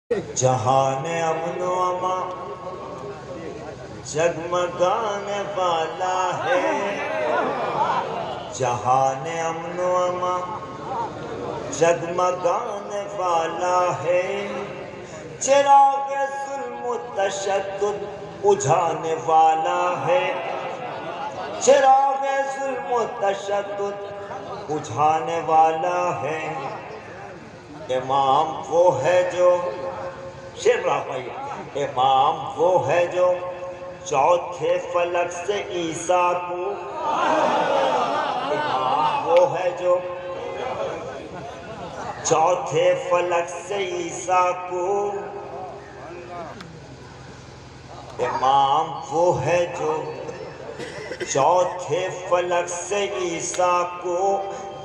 جہان امن و امان جگمگانے والا ہے، جہان امن و امان جگمگانے والا ہے، چراغ ظلم و تشدد بجھانے والا ہے، چراغ ظلم و تشدد بجھانے والا ہے۔ امام وہ ہے جو شیر راہی، امام وہ ہے جو چوتھے فلک سے عیسیٰ کو، امام وہ ہے جو چوتھے فلک سے عیسیٰ کو، امام وہ ہے جو چوتھے فلک سے عیسیٰ کو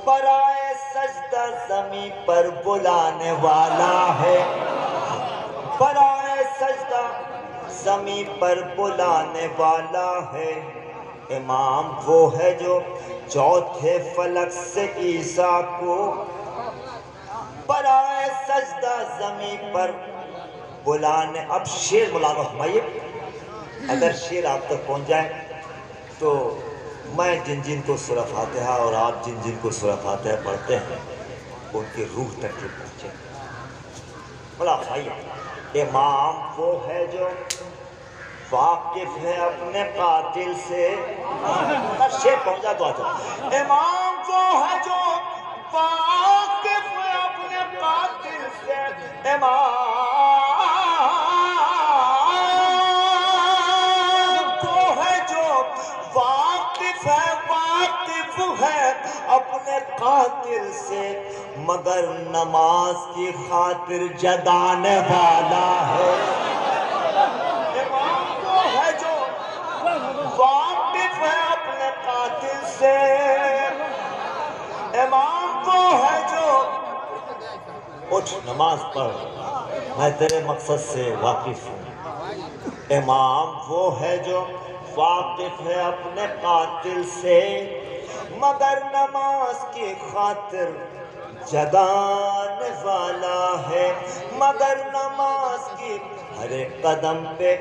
برائے سجدہ زمین پر بلانے والا ہے، برائے سجدہ زمین پر بلانے والا ہے۔ امام وہ ہے جو چوتھے فلک سے عیسیٰ کو برائے سجدہ زمین پر بلانے۔ اب شیر ملاحظہ فرمائیے، اگر شیر آپ تک پہنچ جائے تو میں جن جن کو سورہ فاتحہ اور آپ جن جن کو سورہ فاتحہ پڑھتے ہیں ان کی روح تک یہ پہنچے۔ بلا بھائی، امام وہ ہے جو واقف ہے اپنے قاتل سے، شیر پہنچا تو آجا۔ امام وہ ہے جو واقف ہے اپنے قاتل سے، امام واقف ہے اپنے قاتل سے، مگر نماز کی خاطر جگانے والا ہے۔ امام وہ ہے جو واقف ہے اپنے قاتل سے، امام وہ ہے جو اٹھ نماز پڑھ میں تیرے مقصد سے واقف ہوں۔ امام وہ ہے جو واقف ہے اپنے قاتل سے، مگر نماز کی خاطر جگانے والا ہے، مگر نماز کی ہر ایک قدم پہ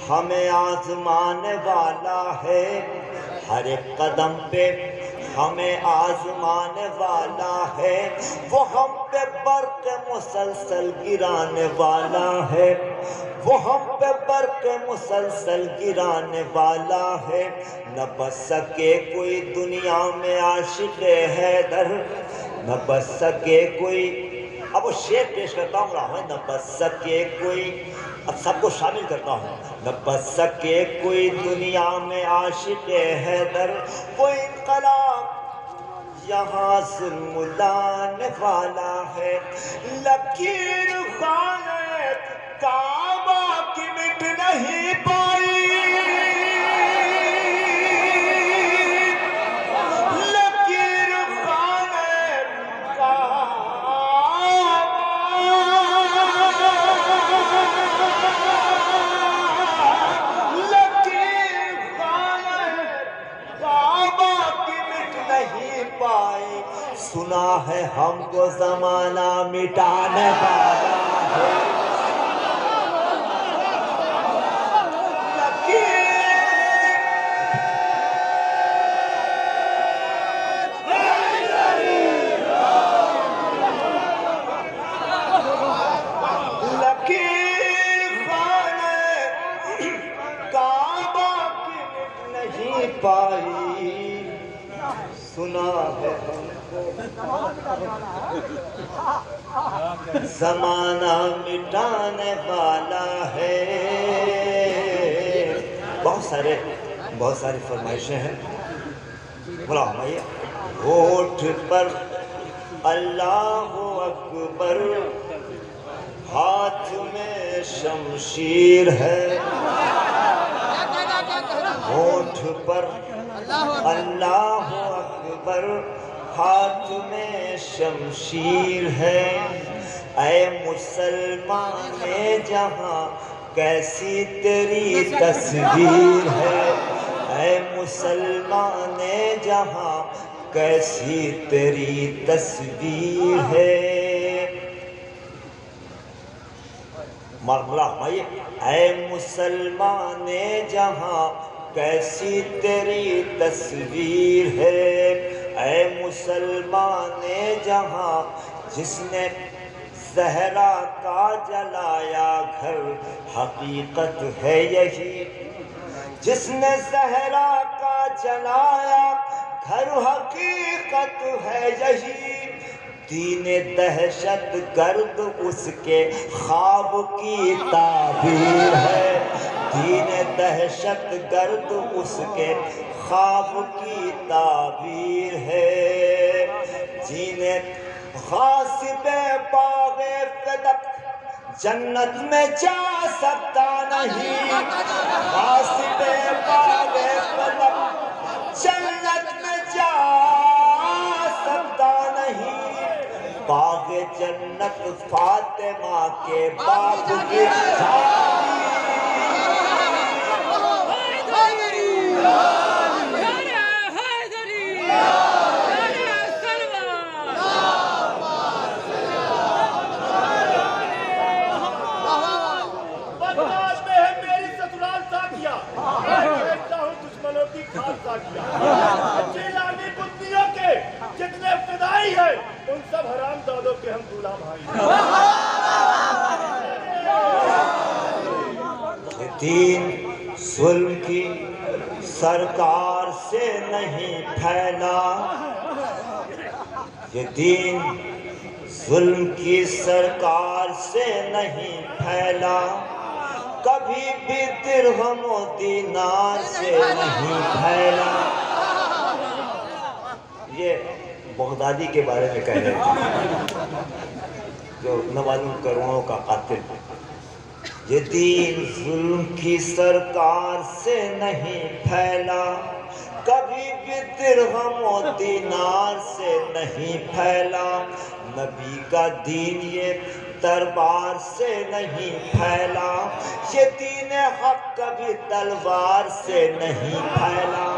ہمیں آزمانے والا ہے، ہر ایک قدم پہ ہمیں آزمانے والا ہے، وہ ہم پہ برق مسلسل گرانے والا ہے، وہ ہم پہ برق مسلسل گرانے والا ہے۔ نہ بچ سکے کوئی دنیا میں عاشق حیدر، نہ بچ سکے کوئی، اب وہ شعر پیش کرتا ہوں رہا ہے، نہ بچ سکے کوئی، اب سب کو شامل کرتا ہوں، نہ بچ سکے کوئی دنیا میں عاشق حیدر، وہ انقلاب یہاں ظلم لانے والا ہے۔ لکیر خانہ کعبہ کی مٹ نہیں پائی، لکیر خانہ کعبہ، لکیر خانہ کعبہ کی مٹ نہیں پائی، سنا ہے ہم کو زمانہ مٹانے والا ہے۔ سنا ہے ہم کو زمانہ مٹانے والا ہے۔ بہت ساری فرمائشیں ہیں، بولا ہمیں ہونٹ پر اللہ اکبر، ہاتھ میں شمشیر ہے، ہونٹ پر اللہ اکبر، ہاتھ میں شمشیر ہے۔ اے مسلمان جہاں کیسی تیری تصویر ہے، اے مسلمان جہاں کیسی تیری تصویر ہے۔ مرملہ ہمائیے اے مسلمان جہاں کیسی تیری تصویر ہے، اے مسلمان جہاں جس نے صحرا کا جلایا گھر حقیقت ہے یہی، جس نے صحرا کا جلایا گھر حقیقت ہے یہی، دین دہشت گرد اس کے خواب کی تعبیر ہے، دین دہشت گرد اس کے خواب کی تعبیر ہے، دین غاصب باغ فدق جنت میں جا سکتا نہیں، غاصب باغ فدق جنت میں جا سکتا نہیں، باغ جنت فاطمہ کے باپ کی جیلانی بندیوں کے جتنے فدائی ہیں ان سب حرام زادوں کے ہم غلام بھائی یہ دین ظلم کی سرکار سے نہیں پھیلا، یہ دین ظلم کی سرکار سے نہیں پھیلا، کبھی بھی درہم و دینار سے نہیں پھیلا۔ یہ بغدادی کے بارے میں کہہ رہے تھے جو نوالوں کروڑوں کا قاتل، یہ دین ظلم کی سرکار سے نہیں پھیلا، کبھی بھی درہم و دینار سے نہیں پھیلا، نبی کا دین یہ دربار سے نہیں پھیلا، یہ دین حق کبھی تلوار سے نہیں پھیلا،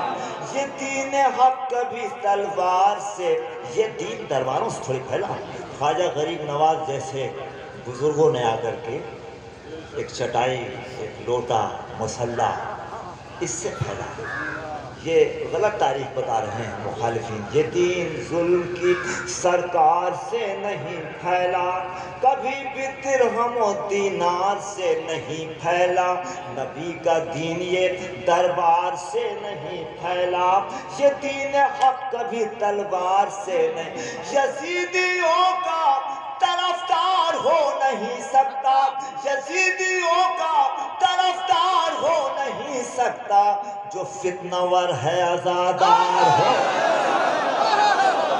یہ دین حق کبھی تلوار سے، یہ دین درباروں سے تھوڑی پھیلا۔ خواجہ غریب نواز جیسے بزرگوں نے آ کر کے ایک چٹائی، ایک لوٹا، مسلح اس سے پھیلا، یہ غلط تاریخ بتا رہے ہیں مخالفین۔ یہ دین ظلم کی سرکار سے نہیں پھیلا، کبھی بھی درہم و دینار سے نہیں پھیلا، نبی کا دین یہ دربار سے نہیں پھیلا، یہ دین حق کبھی تلوار سے نہیں، یزیدیوں کا طرفدار ہو نہیں سکتا، یزیدیوں کا طرفدار ہو نہیں سکتا، جو فتنہ ور ہے عزادار ہو۔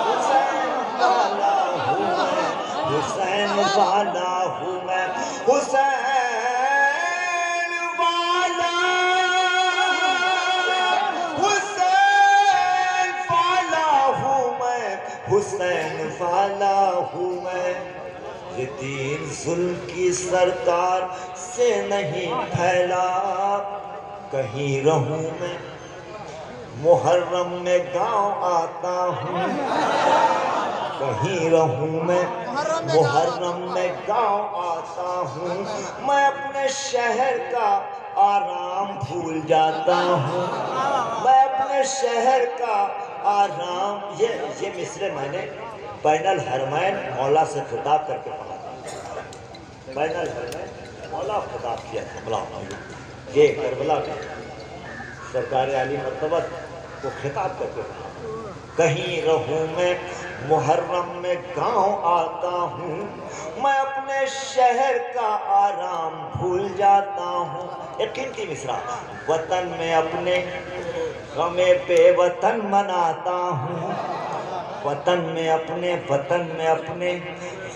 حسین والا ہوں میں، حسین والا ہوں میں، حسین والا، حسین والا ہوں میں، حسین والا ہوں میں، یہ دین ظلم کی سرکار سے نہیں پھیلا، کہیں رہوں میں محرم میں گاؤں آتا ہوں، کہیں رہوں میں محرم میں گاؤں آتا ہوں، میں اپنے شہر کا آرام بھول جاتا ہوں، میں اپنے شہر کا آرام، یہ مصرع میں نے بین الحرمین مولا سے خطاب کر کے پڑھا تھا، بین الحرمین مولا خطاب کیا تھا مولا، یہ کربلا کا سرکار عالی مرتبہ کو خطاب کر کے پڑھا، کہیں رہوں میں محرم میں گاؤں آتا ہوں، میں اپنے شہر کا آرام بھول جاتا ہوں، ایک قیمتی مصرع، وطن میں اپنے غم بے وطن مناتا ہوں، وطن میں اپنے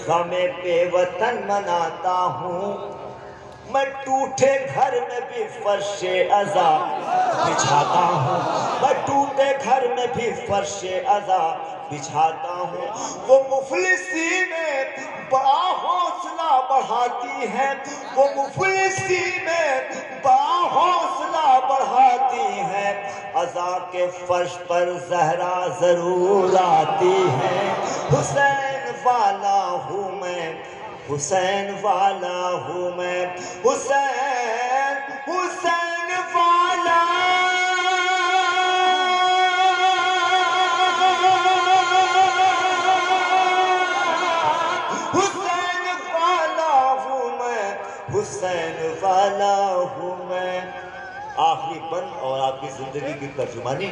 غم بے وطن مناتا ہوں، میں ٹوٹے گھر میں بھی فرش عزا بچھاتا ہوں، میں ٹوٹے گھر میں بھی فرش عزا بچھاتا ہوں، وہ مفلسی میں بڑا حوصلہ بڑھاتی ہے، وہ مفلسی میں بڑا حوصلہ بڑھاتی ہے، عزا کے فرش پر زہرا ضرور آتی ہے، حسین والا ہوں میں، حسین والا ہوں میں، حسین حسین والا حسین والا ہوں میں، حسین والا ہوں میں۔ آخری بند اور آپ کی زندگی کی ترجمانی،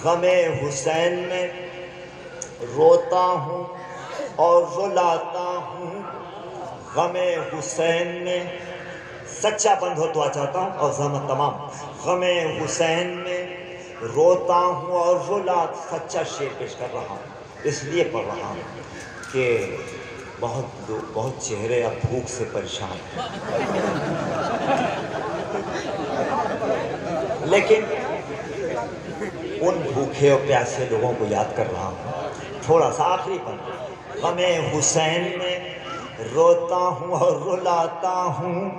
غم حسین میں روتا ہوں اور رلاتا ہوں، غم حسین میں سچا بند ہو تو چاہتا ہوں اور زحمت تمام، غم حسین میں روتا ہوں اور سچا شعر پیش کر رہا ہوں، اس لیے پڑھ رہا ہوں کہ بہت چہرے اب بھوک سے پریشان ہیں، لیکن ان بھوکے اور پیاسے لوگوں کو یاد کر رہا ہوں۔ تھوڑا سا آخری پن، غم حسین میں روتا ہوں اور رلاتا ہوں،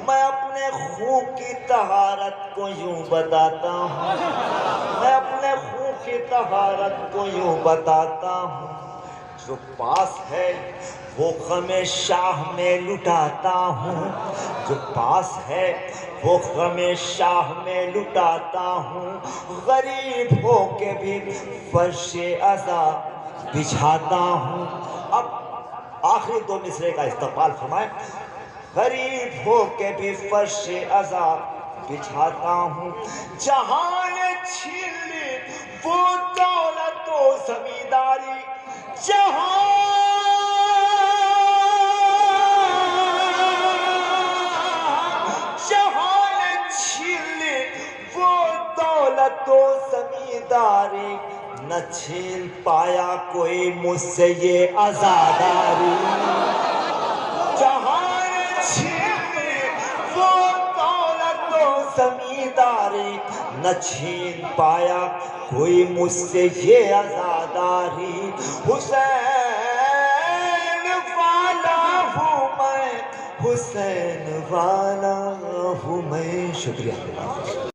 میں اپنے خون کی طہارت کو یوں بتاتا ہوں، میں اپنے خون کی طہارت کو یوں بتاتا ہوں، جو پاس ہے وہ غم شاہ میں لٹاتا ہوں، جو پاس ہے وہ غم شاہ میں لٹاتا ہوں، غریب ہو کے بھی فرش عزا بچھاتا ہوں۔ اب آخری دو مصرے کا استقبال فرمائیں، غریب ہو کے بھی فرش عزا بچھاتا ہوں، جہاں نے چھین لی وہ دولت و زمینداری، جہاں نے چھین لی وہ دولت و زمینداری، نہ چھین پایا کوئی مجھ سے یہ عزاداری، جہاں نے چھین لی وہ دولت و زمینداری، نہ چھین پایا کوئی مجھ سے یہ عزاداری، حسین والا ہوں میں، حسین والا ہوں میں۔ شکریہ۔